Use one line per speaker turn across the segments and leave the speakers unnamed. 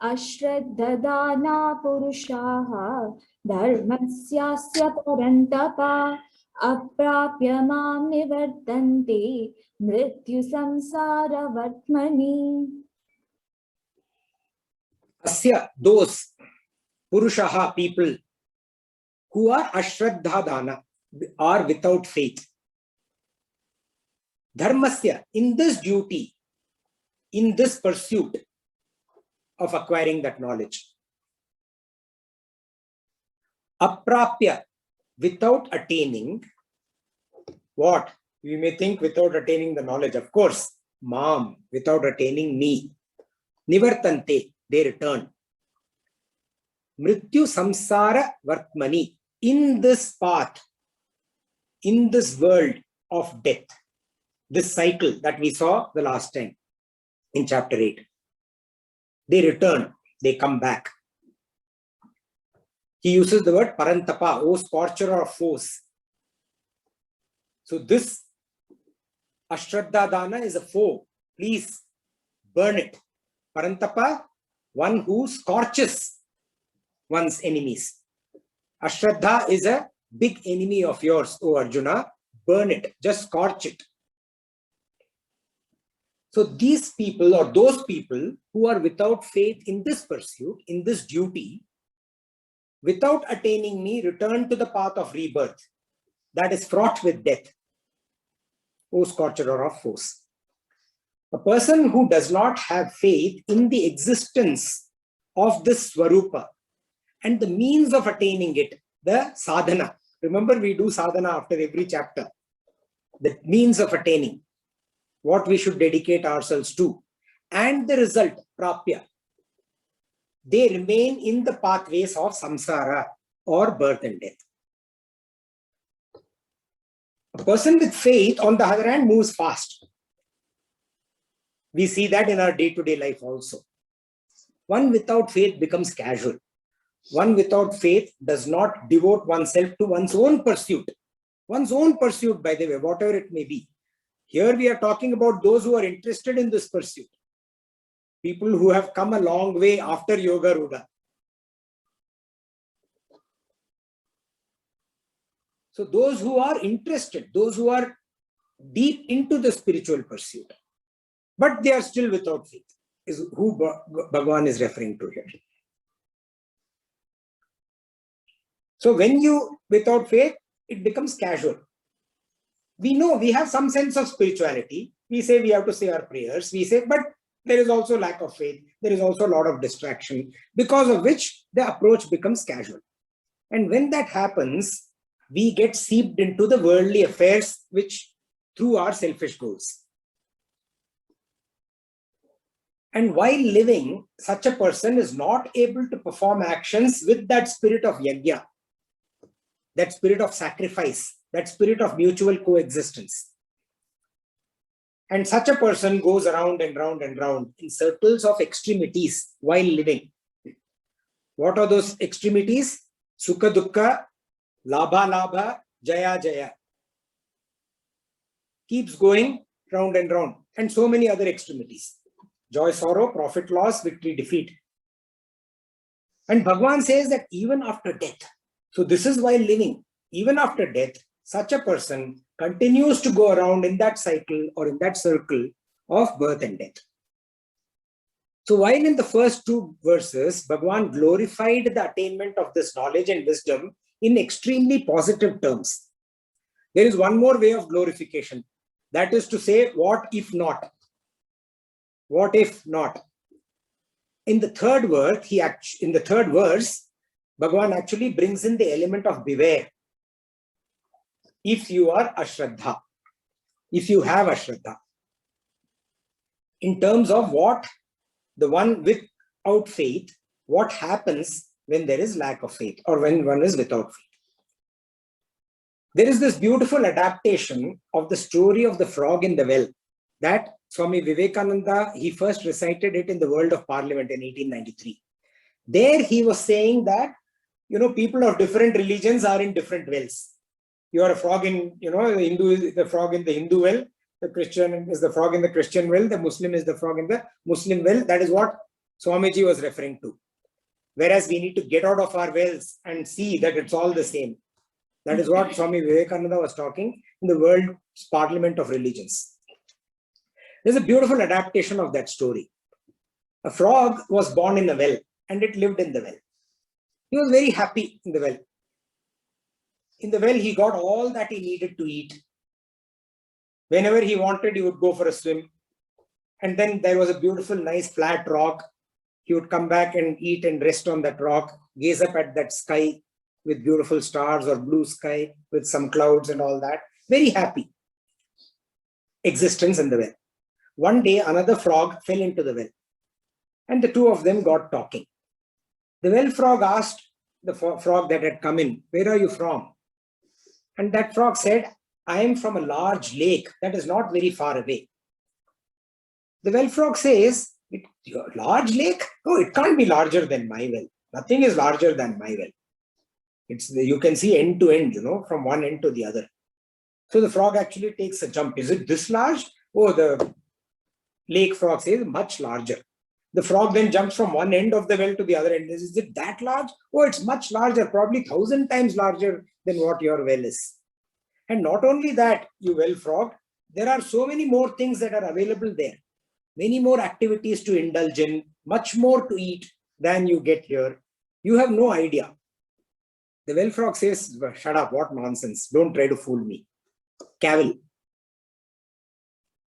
अश्रद्धदाना पुरुषाः धर्मस्यास्य परन्तपा अप्राप्य मां निवर्तन्ते मृत्युसंसारवर्त्मनि.
Asya, those purushaha, people who are ashraddhadana, are without faith. Dharmasya, in this duty, in this pursuit of acquiring that knowledge. Aprapya, without attaining what? We may think without attaining the knowledge, of course. Mam, without attaining me. Nivartante, they return. Mrityu samsara vartmani, in this path, in this world of death, this cycle that we saw the last time in chapter 8. They return, they come back. He uses the word parantapa, O scorcher of foes. So this Ashraddha is a foe. Please burn it. Parantapa, one who scorches one's enemies. Ashraddha is a big enemy of yours, O Arjuna. Burn it, just scorch it. So these people, or those people who are without faith in this pursuit, in this duty, without attaining me, return to the path of rebirth that is fraught with death. O scorcher of foes. A person who does not have faith in the existence of this Swarupa and the means of attaining it, the sadhana. Remember, we do sadhana after every chapter. The means of attaining, what we should dedicate ourselves to, and the result, prapya. They remain in the pathways of samsara, or birth and death. A person with faith, on the other hand, moves fast. We see that in our day-to-day life also. One without faith becomes casual. One without faith does not devote oneself to one's own pursuit. One's own pursuit, by the way, whatever it may be. Here we are talking about those who are interested in this pursuit. People who have come a long way after Yoga Rudha. So those who are interested, those who are deep into the spiritual pursuit, but they are still without faith, is who Bhagavan is referring to here. So when you without faith, it becomes casual. We know we have some sense of spirituality. We say we have to say our prayers. We say, but there is also lack of faith. There is also a lot of distraction, because of which the approach becomes casual. And when that happens, we get seeped into the worldly affairs, which through our selfish goals. And while living, such a person is not able to perform actions with that spirit of yajna, that spirit of sacrifice, that spirit of mutual coexistence. And such a person goes around and round and round in circles of extremities while living. What are those extremities? Sukha dukkha, labha labha, jaya jaya. Keeps going round and round. And so many other extremities. Joy, sorrow, profit, loss, victory, defeat. And Bhagavan says that even after death, so this is while living, even after death, such a person continues to go around in that cycle or in that circle of birth and death. So while in the first two verses, Bhagavan glorified the attainment of this knowledge and wisdom in extremely positive terms, there is one more way of glorification. That is to say, what if not? What if not? In the third verse, Bhagavan actually brings in the element of beware. If you are ashraddha, if you have ashraddha, in terms of what the one without faith, what happens when there is lack of faith or when one is without faith. There is this beautiful adaptation of the story of the frog in the well that Swami Vivekananda, he first recited it in the World of Parliament in 1893. There he was saying that, people of different religions are in different wells. You are a frog in, the Hindu is the frog in the Hindu well, the Christian is the frog in the Christian well, the Muslim is the frog in the Muslim well. That is what Swamiji was referring to. Whereas we need to get out of our wells and see that it's all the same. That is what Swami Vivekananda was talking in the World's Parliament of Religions. There's a beautiful adaptation of that story. A frog was born in a well and it lived in the well. He was very happy in the well. In the well, he got all that he needed to eat. Whenever he wanted, he would go for a swim. And then there was a beautiful, nice flat rock. He would come back and eat and rest on that rock, gaze up at that sky with beautiful stars or blue sky with some clouds and all that. Very happy existence in the well. One day, another frog fell into the well and the two of them got talking. The well frog asked the frog that had come in, "Where are you from?" And that frog said, "I am from a large lake that is not very far away." The well frog says, "Large lake? Oh, it can't be larger than my well. Nothing is larger than my well. You can see end to end, from one end to the other." So the frog actually takes a jump. "Is it this large?" Oh, the lake frog says, "Much larger." The frog then jumps from one end of the well to the other end. "Is it that large?" "Oh, it's much larger, probably 1,000 times larger than what your well is." And not only that, you well frog, there are so many more things that are available there. Many more activities to indulge in, much more to eat than you get here. You have no idea. The well frog says, "Shut up, what nonsense. Don't try to fool me." Cavil.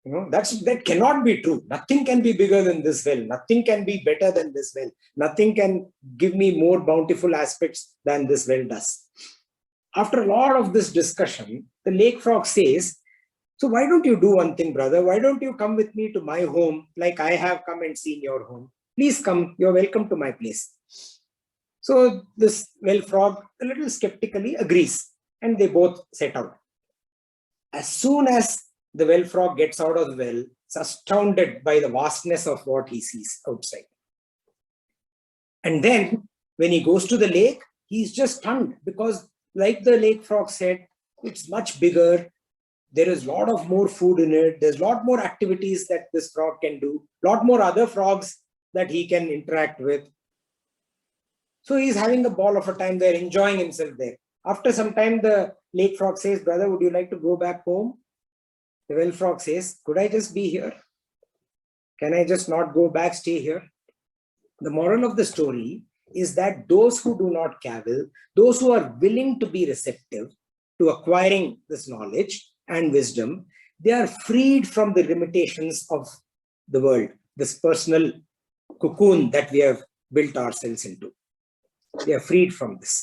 That cannot be true. Nothing can be bigger than this well. Nothing can be better than this well. Nothing can give me more bountiful aspects than this well does. After a lot of this discussion, the lake frog says, "So why don't you do one thing, brother? Why don't you come with me to my home like I have come and seen your home? Please come. You're welcome to my place." So this well frog a little skeptically agrees and they both set out. As soon as the well frog gets out of the well, it's astounded by the vastness of what he sees outside. And then when he goes to the lake, he's just stunned because, like the lake frog said, it's much bigger. There is a lot of more food in it. There's a lot more activities that this frog can do. A lot more other frogs that he can interact with. So he's having a ball of a time there, enjoying himself there. After some time, the lake frog says, "Brother, would you like to go back home?" The well frog says, "Could I just be here? Can I just not go back, stay here?" The moral of the story is that those who do not cavil, those who are willing to be receptive to acquiring this knowledge and wisdom, they are freed from the limitations of the world, this personal cocoon that we have built ourselves into. They are freed from this.